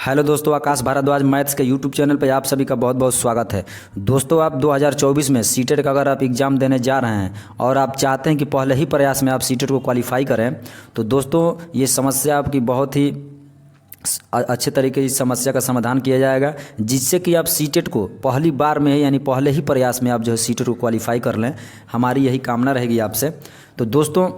Hello दोस्तों, आकाश Bhardwaj maths के YouTube channel पर आप सभी का बहुत बहुत स्वागत है। दोस्तों, आप 2024 में सीटेट का अगर आप एग्ज़ाम देने जा रहे हैं और आप चाहते हैं कि पहले ही प्रयास में आप सीटेट को क्वालिफाई करें, तो दोस्तों ये समस्या आपकी बहुत ही अच्छे तरीके से इस समस्या का समाधान किया जाएगा, जिससे कि आप सीटेट को पहली बार में यानी पहले ही प्रयास में आप जो है सीटेट को क्वालिफाई कर लें। हमारी यही कामना रहेगी आपसे। तो दोस्तों,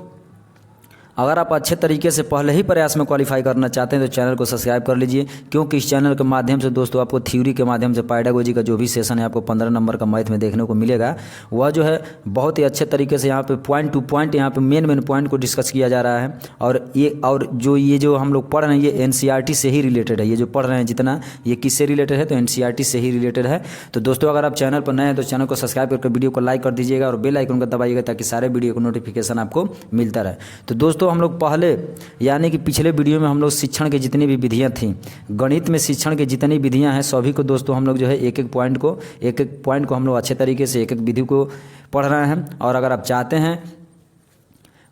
अगर आप अच्छे तरीके से पहले ही प्रयास में क्वालिफाई करना चाहते हैं तो चैनल को सब्सक्राइब कर लीजिए, क्योंकि इस चैनल के माध्यम से दोस्तों आपको थ्योरी के माध्यम से पैडागोजी का जो भी सेशन है आपको 15 नंबर का मैथ में देखने को मिलेगा, वह जो है बहुत ही अच्छे तरीके से यहाँ पे पॉइंट टू पॉइंट यहाँ पे मेन पॉइंट को डिस्कस किया जा रहा है। और जो हम लोग पढ़ रहे हैं ये एनसीईआरटी से ही रिलेटेड है। ये जो पढ़ रहे हैं जितना, ये किससे रिलेटेड है तो एनसीईआरटी से ही रिलेटेड है। तो दोस्तों, अगर आप चैनल पर नए हैं तो चैनल को सब्सक्राइब करके वीडियो को लाइक कर दीजिएगा और बेल आइकन को दबाइएगा, ताकि सारे वीडियो को नोटिफिकेशन आपको मिलता रहे। तो दोस्तों, हम लोग पहले यानी कि पिछले वीडियो में हम लोग शिक्षण की जितनी भी विधियां थी, गणित में शिक्षण की जितनी विधियां हैं सभी को दोस्तों हम लोग जो है एक एक पॉइंट को हम लोग अच्छे तरीके से एक एक विधि को पढ़ रहे हैं। और अगर आप चाहते हैं,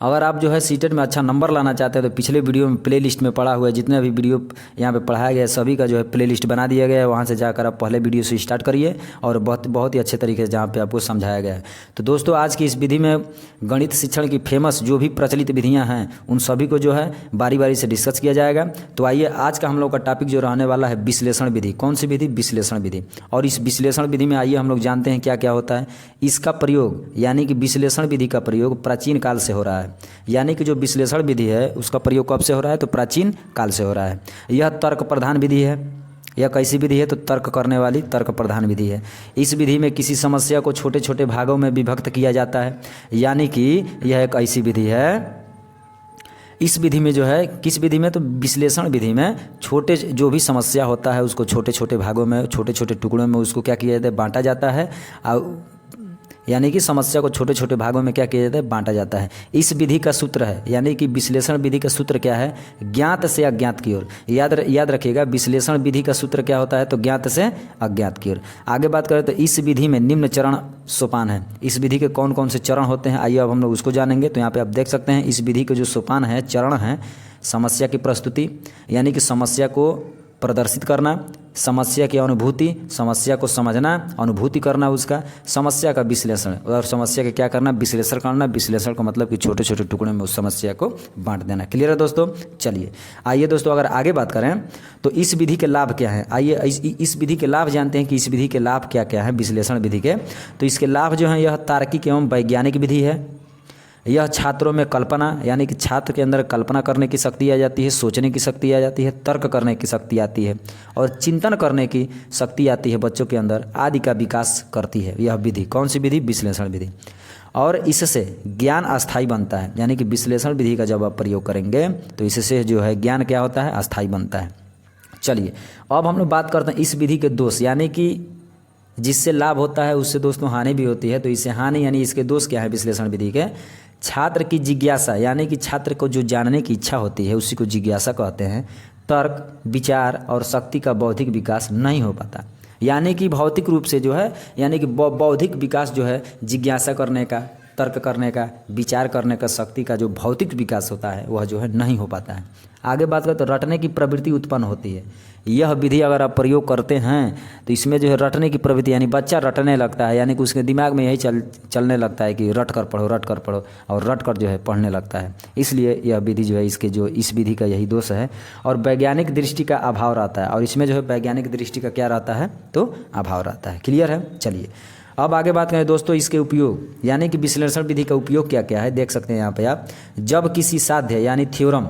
अगर आप जो है सीटेट में अच्छा नंबर लाना चाहते हैं तो पिछले वीडियो में प्लेलिस्ट में पढ़ा हुआ है, जितने भी वीडियो यहाँ पे पढ़ाया गया है सभी का जो है प्लेलिस्ट बना दिया गया है। वहाँ से जाकर आप पहले वीडियो से स्टार्ट करिए और बहुत ही अच्छे तरीके से जहाँ पे आपको समझाया गया है। तो दोस्तों, आज की इस विधि में गणित शिक्षण की फेमस जो भी प्रचलित विधियाँ हैं उन सभी को जो है बारी बारी से डिस्कस किया जाएगा। तो आइए, आज का हम लोग का टॉपिक जो रहने वाला है विश्लेषण विधि। कौन सी विधि? विश्लेषण विधि। और इस विश्लेषण विधि में आइए हम लोग जानते हैं क्या क्या होता है। इसका प्रयोग यानी कि विश्लेषण विधि का प्रयोग प्राचीन काल से हो रहा है। यानी कि जो विश्लेषण विधि है उसका प्रयोग कब से हो रहा है तो प्राचीन काल से हो रहा है। यह तर्क प्रधान विधि है। यह कैसी विधि है तो तर्क करने वाली तर्क प्रधान विधि है। इस विधि में किसी समस्या को छोटे छोटे भागों में विभक्त किया जाता है। यानी कि यह एक ऐसी विधि है, इस विधि में जो है, किस विधि में तो विश्लेषण विधि में छोटे जो भी समस्या होता है उसको छोटे छोटे भागों में, छोटे छोटे टुकड़ों में उसको क्या किया जाता है, बांटा जाता है। यानी कि समस्या को छोटे छोटे भागों में क्या किया जाता है, बांटा जाता है। इस विधि का सूत्र है, यानी कि विश्लेषण विधि का सूत्र क्या है, ज्ञात से अज्ञात की ओर। याद रखिएगा, विश्लेषण विधि का सूत्र क्या होता है तो ज्ञात से अज्ञात की ओर। आगे बात करें तो इस विधि में निम्न चरण सोपान है। इस विधि के कौन कौन से चरण होते हैं, आइए अब हम लोग उसको जानेंगे। तो यहाँ पे आप देख सकते हैं इस विधि के जो सोपान है, चरण है। समस्या की प्रस्तुति यानी कि समस्या को प्रदर्शित करना, समस्या की अनुभूति, समस्या को समझना, अनुभूति करना उसका, समस्या का विश्लेषण और समस्या का क्या करना, विश्लेषण करना। विश्लेषण का मतलब कि छोटे छोटे टुकड़े में उस समस्या को बांट देना। क्लियर है दोस्तों? चलिए आइए दोस्तों, अगर आगे बात करें तो इस विधि के लाभ क्या हैं। आइए इस विधि के लाभ जानते हैं कि इस विधि के लाभ क्या क्या है विश्लेषण विधि के। तो इसके लाभ जो हैं, यह तार्किक एवं वैज्ञानिक विधि है। यह छात्रों में कल्पना यानी कि छात्र के अंदर कल्पना करने की शक्ति आ जाती है, सोचने की शक्ति आ जाती है, तर्क करने की शक्ति आती है और चिंतन करने की शक्ति आती है बच्चों के अंदर, आदि का विकास करती है यह विधि। कौन सी विधि? विश्लेषण विधि। और इससे ज्ञान अस्थायी बनता है। यानी कि विश्लेषण विधि का जब आप प्रयोग करेंगे तो इससे जो है ज्ञान क्या होता है, अस्थायी बनता है। चलिए अब हम लोग बात करते हैं इस विधि के दोष, यानी कि जिससे लाभ होता है उससे दोस्तों हानि भी होती है। तो इससे हानि यानी इसके दोष क्या है विश्लेषण विधि के? छात्र की जिज्ञासा यानी कि छात्र को जो जानने की इच्छा होती है उसी को जिज्ञासा कहते हैं। तर्क, विचार और शक्ति का बौद्धिक विकास नहीं हो पाता। यानी कि भौतिक रूप से जो है, यानी कि बौद्धिक विकास जो है, जिज्ञासा करने का, तर्क करने का, विचार करने का, शक्ति का जो भौतिक विकास होता है वह जो है नहीं हो पाता है। आगे बात करें तो रटने की प्रवृत्ति उत्पन्न होती है। यह विधि अगर आप प्रयोग करते हैं तो इसमें जो है रटने की प्रवृत्ति, यानी बच्चा रटने लगता है, यानी कि उसके दिमाग में यही चलने लगता है कि रट कर पढ़ो और रट कर जो है पढ़ने लगता है। इसलिए यह विधि जो है, इस विधि का यही दोष है। और वैज्ञानिक दृष्टि का अभाव रहता है, और इसमें जो है वैज्ञानिक दृष्टि का क्या रहता है तो अभाव रहता है। क्लियर है? चलिए अब आगे बात करें दोस्तों इसके उपयोग, यानी कि विश्लेषण विधि का उपयोग क्या क्या है देख सकते हैं यहाँ पे आप। जब किसी साध्य यानी थ्योरम,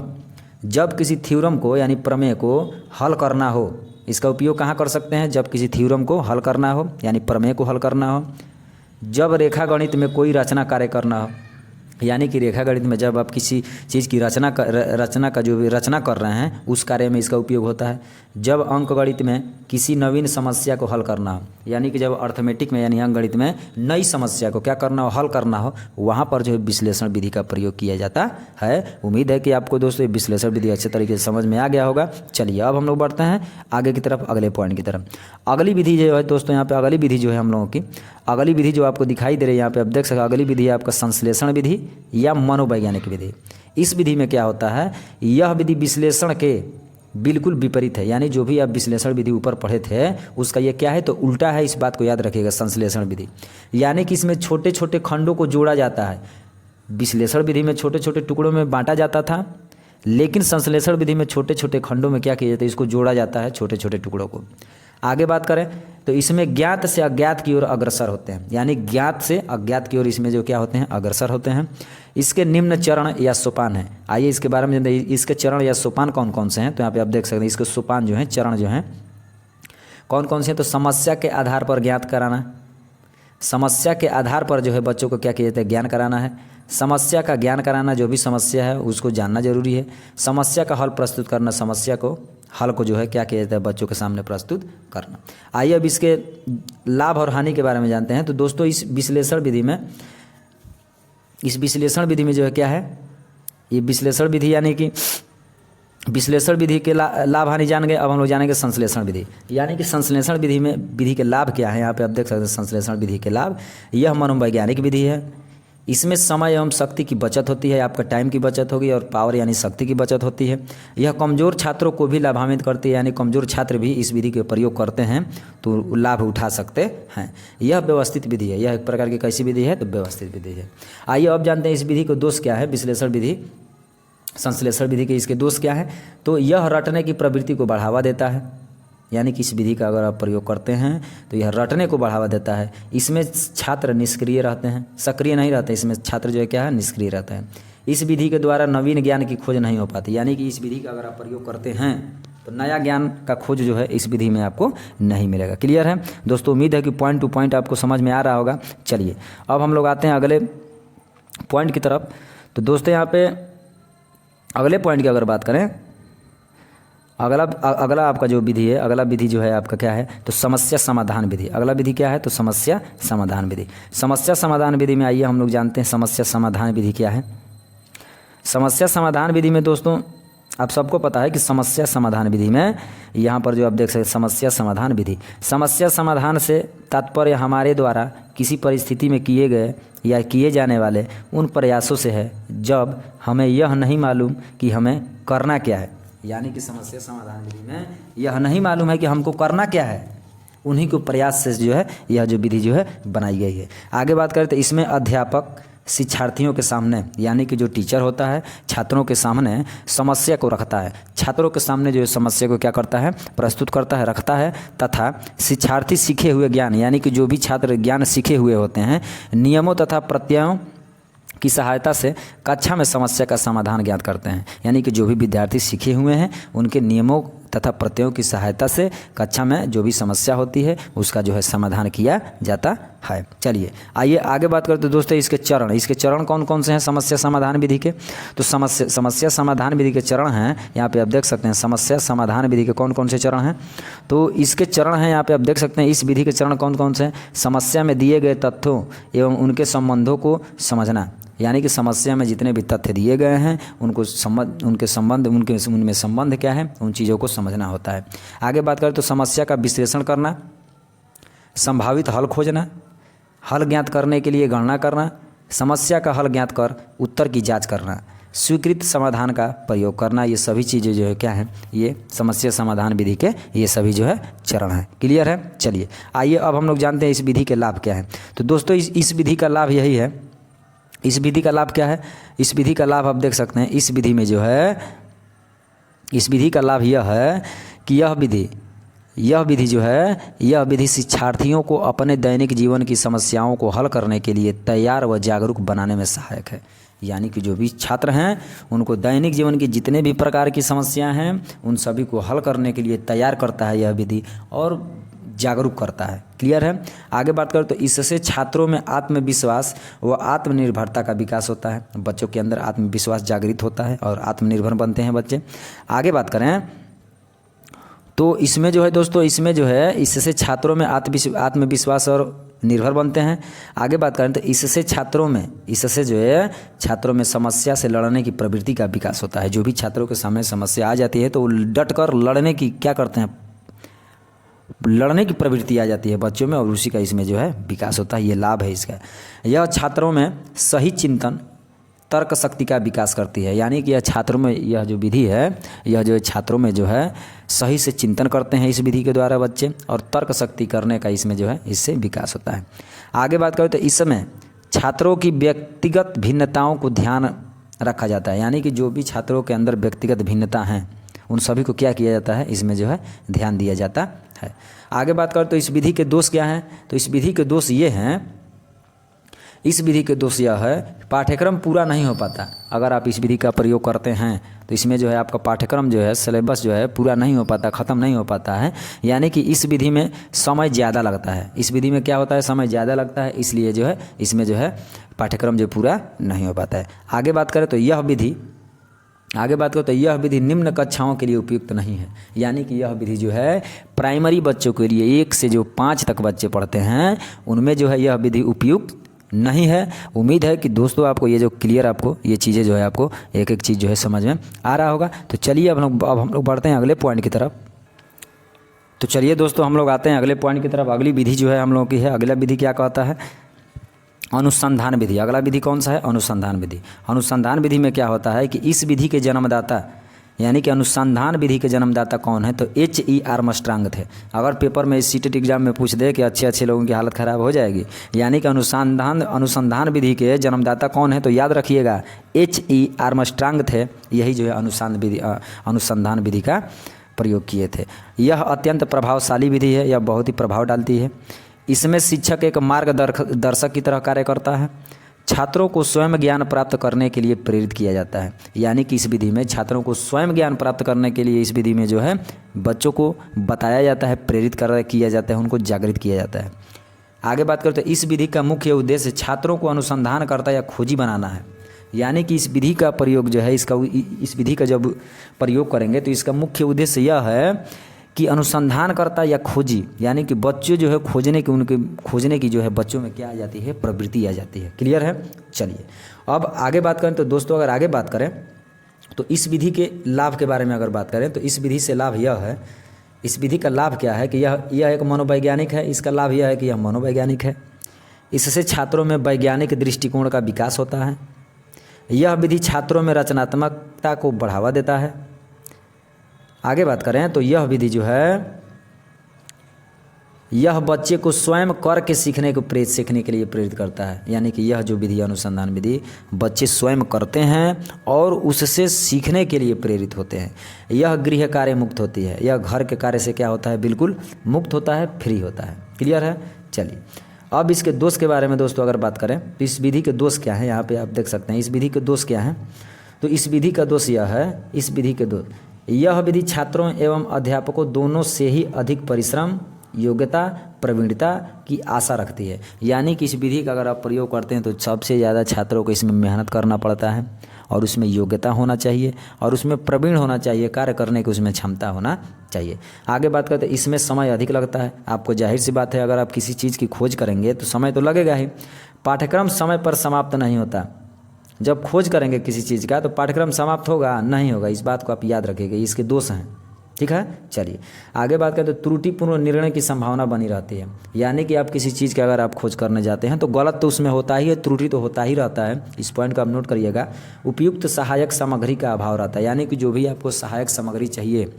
जब किसी थ्योरम को यानी प्रमेय को हल करना हो, इसका उपयोग कहाँ कर सकते हैं? जब किसी थ्योरम को हल करना हो यानी प्रमेय को हल करना हो। जब रेखा गणित में कोई रचना कार्य करना हो, यानी कि रेखा गणित में जब आप किसी चीज़ की रचना का जो भी रचना कर रहे हैं उस कार्य में इसका उपयोग होता है। जब अंक गणित में किसी नवीन समस्या को हल करना हो, यानी कि जब अर्थमेटिक में यानी अंक गणित में नई समस्या को क्या करना हो, हल करना हो, वहाँ पर जो है विश्लेषण विधि का प्रयोग किया जाता है। उम्मीद है कि आपको दोस्तों विश्लेषण विधि अच्छे तरीके से समझ में आ गया होगा। चलिए अब हम लोग बढ़ते हैं आगे की तरफ, अगले पॉइंट की तरफ। अगली विधि जो है दोस्तों, यहाँ पे अगली विधि जो है हम लोगों की अगली विधि जो आपको दिखाई दे रही है यहाँ पे आप देख सकते हैं, अगली विधि है आपका संश्लेषण विधि या मनोवैज्ञानिक विधि। इस विधि में क्या होता है, यह विधि विश्लेषण के बिल्कुल विपरीत है। यानी जो भी आप विश्लेषण विधि ऊपर पढ़े थे उसका ये क्या है, तो उल्टा है। इस बात को याद रखिएगा, संश्लेषण विधि यानी कि इसमें छोटे छोटे खंडों को जोड़ा जाता है। विश्लेषण विधि में छोटे छोटे टुकड़ों में बांटा जाता था, लेकिन संश्लेषण विधि में छोटे छोटे खंडों में क्या किया जाता है, इसको जोड़ा जाता है, छोटे छोटे टुकड़ों को। आगे बात करें तो इसमें ज्ञात से अज्ञात की ओर अग्रसर होते हैं, यानी ज्ञात से अज्ञात की ओर इसमें जो क्या होते हैं, अग्रसर होते हैं। इसके निम्न चरण या सोपान है। आइए इसके बारे में जानते हैं, इसके चरण या सोपान कौन कौन से हैं। तो यहाँ पे आप देख सकते हैं इसके सोपान जो हैं, चरण जो हैं कौन कौन से हैं। तो समस्या के आधार पर ज्ञात कराना, समस्या के आधार पर जो है बच्चों को क्या किया जाता है, ज्ञान कराना है। समस्या का ज्ञान कराना, जो भी समस्या है उसको जानना जरूरी है। समस्या का हल प्रस्तुत करना, समस्या को हल को जो है क्या किया जाता है, बच्चों के सामने प्रस्तुत करना। आइए अब इसके लाभ और हानि के बारे में जानते हैं। तो दोस्तों इस विश्लेषण विधि में जो है क्या है, ये विश्लेषण विधि यानी कि विश्लेषण विधि के लाभ हानि जान गए। अब हम लोग जानेंगे संश्लेषण विधि, यानी कि संश्लेषण विधि में विधि के लाभ क्या है। यहाँ पे आप देख सकते हैं संश्लेषण विधि के लाभ। यह मनोवैज्ञानिक विधि है। इसमें समय एवं शक्ति की बचत होती है, आपका टाइम की बचत होगी और पावर यानी शक्ति की बचत होती है। यह कमज़ोर छात्रों को भी लाभान्वित करती है, यानी कमज़ोर छात्र भी इस विधि के प्रयोग करते हैं तो लाभ उठा सकते हैं। यह व्यवस्थित विधि है। यह एक प्रकार की कैसी विधि है, तो व्यवस्थित विधि है। आइए अब जानते हैं इस विधि के दोष क्या है। विश्लेषण विधि संश्लेषण विधि के इसके दोष क्या है, तो यह रटने की प्रवृत्ति को बढ़ावा देता है। यानी कि इस विधि का अगर आप प्रयोग करते हैं तो यह रटने को बढ़ावा देता है। इसमें छात्र निष्क्रिय रहते हैं, सक्रिय नहीं रहते। इसमें छात्र जो है क्या है, निष्क्रिय रहता है। इस विधि के द्वारा नवीन ज्ञान की खोज नहीं हो पाती, यानी कि इस विधि का अगर आप प्रयोग करते हैं तो नया ज्ञान का खोज जो है इस विधि में आपको नहीं मिलेगा। क्लियर है दोस्तों, उम्मीद है कि पॉइंट टू पॉइंट आपको समझ में आ रहा होगा। चलिए अब हम लोग आते हैं अगले पॉइंट की तरफ। तो दोस्तों यहाँ पे अगले पॉइंट की अगर बात करें, अगला आपका जो विधि है, अगला विधि जो है आपका क्या है, तो समस्या समाधान विधि। अगला विधि क्या है, तो समस्या समाधान विधि। समस्या समाधान विधि में आइए हम लोग जानते हैं समस्या समाधान विधि क्या है। समस्या समाधान विधि में दोस्तों आप सबको पता है कि समस्या समाधान विधि में यहाँ पर जो आप देख सकते हैं समस्या समाधान विधि। समस्या समाधान से तात्पर्य हमारे द्वारा किसी परिस्थिति में किए गए या किए जाने वाले उन प्रयासों से है जब हमें यह नहीं मालूम कि हमें करना क्या है। यानी कि समस्या समाधान विधि में यह नहीं मालूम है कि हमको करना क्या है, उन्हीं को प्रयास से जो है यह जो विधि जो है बनाई गई है। आगे बात करें तो इसमें अध्यापक शिक्षार्थियों के सामने, यानी कि जो टीचर होता है छात्रों के सामने समस्या को रखता है। छात्रों के सामने जो समस्या को क्या करता है, प्रस्तुत करता है, रखता है। तथा शिक्षार्थी सीखे हुए ज्ञान, यानी कि जो भी छात्र ज्ञान सीखे हुए होते हैं, नियमों तथा प्रत्ययों की सहायता से कक्षा में समस्या का समाधान ज्ञात करते हैं। यानी कि जो भी विद्यार्थी सीखे हुए हैं उनके नियमों तथा प्रत्ययों की सहायता से कक्षा में जो भी समस्या होती है उसका जो है समाधान किया जाता है। चलिए आइए आगे बात करते हैं दोस्तों इसके चरण कौन कौन से हैं समस्या समाधान विधि के। तो समस्या समाधान विधि के चरण हैं, यहाँ पे आप देख सकते हैं समस्या समाधान विधि के कौन कौन से चरण हैं। तो इसके चरण हैं, यहाँ पे आप देख सकते हैं इस विधि के चरण कौन कौन से हैं। समस्या में दिए गए तथ्यों एवं उनके संबंधों को समझना, यानी कि समस्या में जितने भी तथ्य दिए गए हैं उनको उनके संबंध, उनमें संबंध क्या है, उन चीज़ों को समझना होता है। आगे बात करें तो समस्या का विश्लेषण करना, संभावित हल खोजना, हल ज्ञात करने के लिए गणना करना, समस्या का हल ज्ञात कर उत्तर की जांच करना, स्वीकृत समाधान का प्रयोग करना। ये सभी चीज़ें जो है क्या है, ये समस्या समाधान विधि के ये सभी जो है चरण हैं। क्लियर है। चलिए आइए अब हम लोग जानते हैं इस विधि के लाभ क्या है। तो दोस्तों इस विधि का लाभ यही है। इस विधि का लाभ क्या है, इस विधि का लाभ आप देख सकते हैं। इस विधि में जो है, इस विधि का लाभ यह है कि यह विधि जो है, यह विधि शिक्षार्थियों को अपने दैनिक जीवन की समस्याओं को हल करने के लिए तैयार व जागरूक बनाने में सहायक है। यानी कि जो भी छात्र हैं उनको दैनिक जीवन की जितने भी प्रकार की समस्याएं हैं उन सभी को हल करने के लिए तैयार करता है यह विधि और जागरूक करता है। क्लियर है। आगे बात करें तो इससे छात्रों में आत्मविश्वास व आत्मनिर्भरता का विकास होता है। बच्चों के अंदर आत्मविश्वास जागृत होता है और आत्मनिर्भर बनते हैं बच्चे। आगे बात करें तो इसमें जो है दोस्तों, इसमें जो है इससे छात्रों में आत्मविश्वास और निर्भर बनते हैं। आगे बात करें तो इससे जो है छात्रों में समस्या से लड़ने की प्रवृत्ति का विकास होता है। जो भी छात्रों के सामने समस्या आ जाती है तो वो डट कर लड़ने की क्या करते हैं, लड़ने की प्रवृत्ति आ जाती है बच्चों में और उसी का इसमें जो है विकास होता है। ये लाभ है इसका। यह छात्रों में सही चिंतन तर्क शक्ति का विकास करती है। यानी कि यह छात्रों में, यह जो विधि है, यह जो छात्रों में जो है सही से चिंतन करते हैं इस विधि के द्वारा बच्चे, और तर्क शक्ति करने का इसमें जो है इससे विकास होता है। आगे बात करें तो इस समय छात्रों की व्यक्तिगत भिन्नताओं को ध्यान रखा जाता है। यानी कि जो भी छात्रों के अंदर व्यक्तिगत भिन्नता हैं उन सभी को क्या किया जाता है, इसमें जो है ध्यान दिया जाता है। आगे बात करें तो इस विधि के दोष क्या हैं, तो इस विधि के दोष ये हैं, इस विधि के दोष यह है पाठ्यक्रम पूरा नहीं हो पाता। अगर आप इस विधि का प्रयोग करते हैं तो इसमें जो है आपका पाठ्यक्रम जो है, सिलेबस जो है पूरा नहीं हो पाता, ख़त्म नहीं हो पाता है। यानी कि इस विधि में समय ज़्यादा लगता है। इस विधि में क्या होता है, समय ज़्यादा लगता है, इसलिए जो है इसमें जो है पाठ्यक्रम जो पूरा नहीं हो पाता है। आगे बात करें तो यह विधि निम्न कक्षाओं के लिए उपयुक्त नहीं है। यानी कि यह विधि जो है प्राइमरी बच्चों के लिए 1 से जो 5 तक बच्चे पढ़ते हैं उनमें जो है यह विधि उपयुक्त नहीं है। उम्मीद है कि दोस्तों आपको ये जो क्लियर, आपको ये चीज़ें जो है आपको एक एक चीज़ जो है समझ में आ रहा होगा। तो चलिए अब हम लोग बढ़ते हैं अगले पॉइंट की तरफ। तो चलिए दोस्तों हम लोग आते हैं अगले पॉइंट की तरफ। अगली विधि जो है हम लोगों की है, अगला विधि क्या कहता है, अनुसंधान विधि। अगला विधि कौन सा है, अनुसंधान विधि। अनुसंधान विधि में क्या होता है कि इस विधि के जन्मदाता, यानी कि अनुसंधान विधि के जन्मदाता कौन है, तो H.E. आर्मस्ट्रांग थे। अगर पेपर में सीटेट एग्जाम में पूछ दे कि अच्छे लोगों की हालत ख़राब हो जाएगी। यानी कि अनुसंधान विधि के जन्मदाता कौन है, तो याद रखिएगा H.E. आर्मस्ट्रांग थे। यही जो है अनुसंधान विधि का प्रयोग किए थे। यह अत्यंत प्रभावशाली विधि है, यह बहुत ही प्रभाव डालती है। इसमें शिक्षक एक मार्गदर्शक की तरह कार्य करता है। छात्रों को स्वयं ज्ञान प्राप्त करने के लिए प्रेरित किया जाता है। यानी कि इस विधि में छात्रों को स्वयं ज्ञान प्राप्त करने के लिए इस विधि में जो है बच्चों को बताया जाता है, प्रेरित किया जाता है, उनको जागृत किया जाता है। आगे बात करते हैं, इस विधि का मुख्य उद्देश्य छात्रों को अनुसंधानकर्ता या खोजी बनाना है। यानी कि इस विधि का प्रयोग जो है, इस विधि का जब प्रयोग करेंगे तो इसका मुख्य उद्देश्य यह है कि अनुसंधानकर्ता या खोजी, यानी कि बच्चे जो है खोजने की जो है बच्चों में क्या आ जाती है, प्रवृत्ति आ जाती है। क्लियर है। चलिए अब आगे बात करें तो दोस्तों, अगर आगे बात करें तो इस विधि के लाभ के बारे में अगर बात करें तो इस विधि से लाभ यह है, इस विधि का लाभ क्या है कि यह एक मनोवैज्ञानिक है। इसका लाभ यह है कि यह मनोवैज्ञानिक है। इससे छात्रों में वैज्ञानिक दृष्टिकोण का विकास होता है। यह विधि छात्रों में रचनात्मकता को बढ़ावा देता है। आगे बात करें तो यह विधि जो है यह बच्चे को स्वयं करके सीखने के लिए प्रेरित करता है। यानी कि यह जो विधि, अनुसंधान विधि, बच्चे स्वयं करते हैं और उससे सीखने के लिए प्रेरित होते हैं। यह गृह कार्य मुक्त होती है। यह घर के कार्य से क्या होता है, बिल्कुल मुक्त होता है, फ्री होता है। क्लियर है। चलिए अब इसके दोष के बारे में दोस्तों अगर बात करें तो इस विधि के दोष क्या हैं, यहाँ पे आप देख सकते हैं इस विधि के दोष क्या हैं। तो इस विधि का दोष यह है, इस विधि के दोष, यह विधि छात्रों एवं अध्यापकों दोनों से ही अधिक परिश्रम, योग्यता, प्रवीणता की आशा रखती है। यानी कि इस विधि का अगर आप प्रयोग करते हैं तो सबसे ज़्यादा छात्रों को इसमें मेहनत करना पड़ता है और उसमें योग्यता होना चाहिए और उसमें प्रवीण होना चाहिए, कार्य करने की उसमें क्षमता होना चाहिए। आगे बात करते हैं, इसमें समय अधिक लगता है। आपको जाहिर सी बात है, अगर आप किसी चीज़ की खोज करेंगे तो समय तो लगेगा ही। पाठ्यक्रम समय पर समाप्त नहीं होता। जब खोज करेंगे किसी चीज़ का तो पाठ्यक्रम समाप्त होगा नहीं होगा, इस बात को आप याद रखिएगा। इसके दोष हैं। ठीक है। चलिए आगे बात करें तो त्रुटिपूर्ण निर्णय की संभावना बनी रहती है। यानी कि आप किसी चीज़ की अगर आप खोज करने जाते हैं तो गलत तो उसमें होता ही है, त्रुटि तो होता ही रहता है। इस पॉइंट को आप नोट करिएगा। उपयुक्त सहायक सामग्री का अभाव रहता है। यानी कि जो भी आपको सहायक सामग्री चाहिए,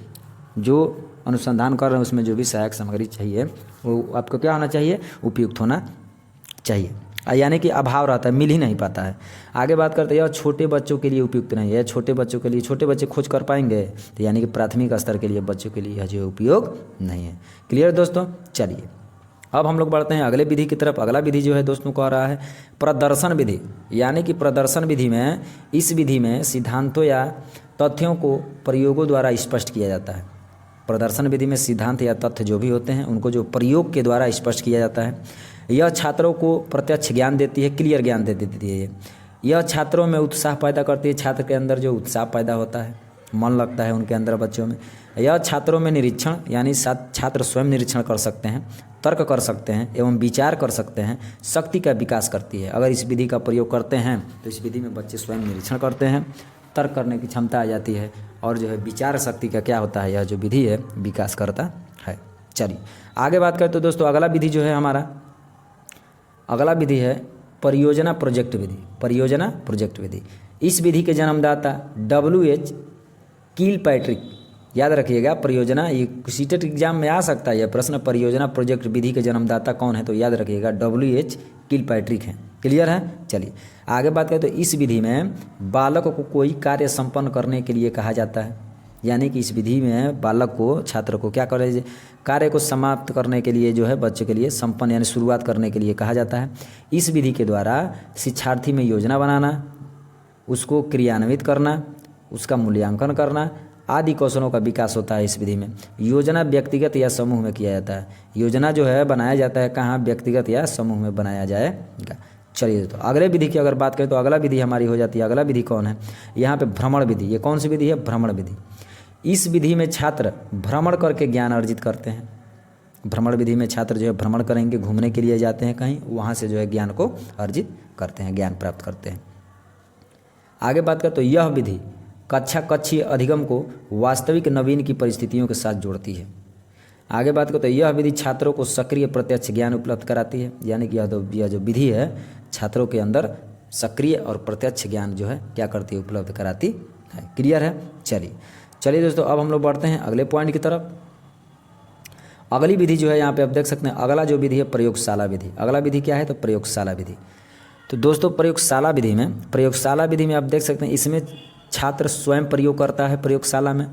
जो अनुसंधान कर रहे हैं उसमें जो भी सहायक सामग्री चाहिए वो आपको क्या होना चाहिए, उपयुक्त होना चाहिए। यानी कि अभाव रहता है, मिल ही नहीं पाता है। आगे बात करते हैं, यह छोटे बच्चों के लिए उपयुक्त नहीं है। छोटे बच्चों के लिए, छोटे बच्चे खोज कर पाएंगे तो यानी कि प्राथमिक स्तर के लिए बच्चों के लिए यह जो उपयोग नहीं है। क्लियर दोस्तों। चलिए अब हम लोग बढ़ते हैं अगले विधि की तरफ। अगला विधि जो है दोस्तों कह रहा है प्रदर्शन विधि। यानी कि प्रदर्शन विधि में, इस विधि में सिद्धांतों या तथ्यों को प्रयोगों द्वारा स्पष्ट किया जाता है। प्रदर्शन विधि में सिद्धांत या तथ्य जो भी होते हैं उनको जो प्रयोग के द्वारा स्पष्ट किया जाता है। यह छात्रों को प्रत्यक्ष ज्ञान देती है, क्लियर ज्ञान दे देती है। यह छात्रों में उत्साह पैदा करती है। छात्र के अंदर जो उत्साह पैदा होता है, मन लगता है उनके अंदर, बच्चों में। यह छात्रों में निरीक्षण, यानी छात्र स्वयं निरीक्षण कर सकते हैं, तर्क कर सकते हैं एवं विचार कर सकते हैं, शक्ति का विकास करती है। अगर इस विधि का प्रयोग करते हैं तो इस विधि में बच्चे स्वयं निरीक्षण करते हैं, तर्क करने की क्षमता आ जाती है और जो है विचार शक्ति का क्या होता है, यह जो विधि है विकास करता है। चलिए आगे बात करें तो दोस्तों अगला विधि जो है हमारा, अगला विधि है परियोजना प्रोजेक्ट विधि, परियोजना प्रोजेक्ट विधि। इस विधि के जन्मदाता WH किलपैट्रिक, याद रखिएगा परियोजना, ये सीटेट एग्जाम में आ सकता है यह प्रश्न, परियोजना प्रोजेक्ट विधि के जन्मदाता कौन है, तो याद रखिएगा WH किलपैट्रिक हैं। क्लियर है। चलिए आगे बात करें तो इस विधि में बालक को कोई कार्य संपन्न करने के लिए कहा जाता है, यानी कि इस विधि में बालक को, छात्र को क्या करे, कार्य को समाप्त करने के लिए जो है बच्चे के लिए संपन्न यानी शुरुआत करने के लिए कहा जाता है। इस विधि के द्वारा शिक्षार्थी में योजना बनाना, उसको क्रियान्वित करना, उसका मूल्यांकन करना आदि कौशलों का विकास होता है। इस विधि में योजना व्यक्तिगत या समूह में किया जाता है। योजना जो है बनाया जाता है कहाँ, व्यक्तिगत या समूह में बनाया जाएगा। चलिए तो अगले विधि की अगर बात करें तो अगला विधि हमारी हो जाती है, अगला विधि कौन है, यहाँ पे भ्रमण विधि। ये कौन सी विधि है, भ्रमण विधि। इस विधि में छात्र भ्रमण करके ज्ञान अर्जित करते हैं। भ्रमण विधि में छात्र जो है भ्रमण करेंगे, घूमने के लिए जाते हैं कहीं, वहाँ से जो है ज्ञान को अर्जित करते हैं, ज्ञान प्राप्त करते हैं। आगे बात करें तो यह विधि कक्षा कक्षीय अधिगम को वास्तविक नवीन की परिस्थितियों के साथ जोड़ती है। आगे बात करें तो यह विधि छात्रों को सक्रिय प्रत्यक्ष ज्ञान उपलब्ध कराती है, यानी कि यह जो विधि है छात्रों के अंदर सक्रिय और प्रत्यक्ष ज्ञान जो है क्या करती है, उपलब्ध कराती है। क्लियर है। चलिए दोस्तों अब हम लोग बढ़ते हैं अगले पॉइंट की तरफ। अगली विधि जो है यहाँ पे आप देख सकते हैं, अगला जो विधि है प्रयोगशाला विधि। अगला विधि क्या है, तो प्रयोगशाला विधि। तो दोस्तों प्रयोगशाला विधि में आप देख सकते हैं इसमें छात्र स्वयं प्रयोग करता है प्रयोगशाला में,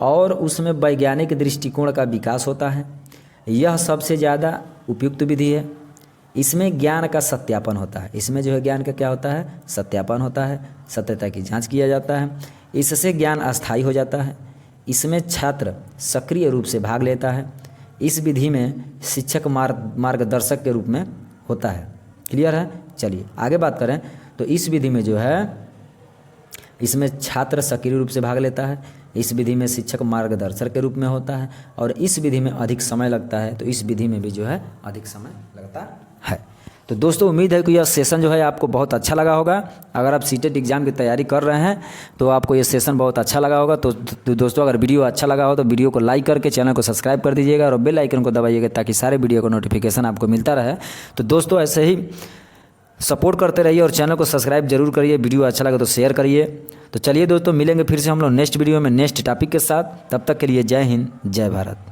और उसमें वैज्ञानिक दृष्टिकोण का विकास होता है। यह सबसे ज़्यादा उपयुक्त विधि है। इसमें ज्ञान का सत्यापन होता है। इसमें जो है ज्ञान का क्या होता है, सत्यापन होता है, सत्यता की जांच किया जाता है। इससे ज्ञान अस्थायी हो जाता है। इसमें छात्र सक्रिय रूप से भाग लेता है। इस विधि में शिक्षक मार्गदर्शक के रूप में होता है। क्लियर है। चलिए आगे बात करें तो इस विधि में जो है इसमें छात्र सक्रिय रूप से भाग लेता है। इस विधि में शिक्षक मार्गदर्शक के रूप में होता है, और इस विधि में अधिक समय लगता है। तो इस विधि में भी जो है अधिक समय लगता है। तो दोस्तों उम्मीद है कि यह सेशन जो है आपको बहुत अच्छा लगा होगा। अगर आप सीटेट एग्जाम की तैयारी कर रहे हैं तो आपको ये सेशन बहुत अच्छा लगा होगा। तो दोस्तों अगर वीडियो अच्छा लगा हो तो वीडियो को लाइक करके चैनल को सब्सक्राइब कर दीजिएगा और बेल आइकन को दबाइएगा ताकि सारे वीडियो का नोटिफिकेशन आपको मिलता रहे। तो दोस्तों ऐसे ही सपोर्ट करते रहिए और चैनल को सब्सक्राइब जरूर करिए। वीडियो अच्छा लगे तो शेयर करिए। तो चलिए दोस्तों मिलेंगे फिर से हम लोग नेक्स्ट वीडियो में नेक्स्ट टॉपिक के साथ। तब तक के लिए जय हिंद, जय भारत।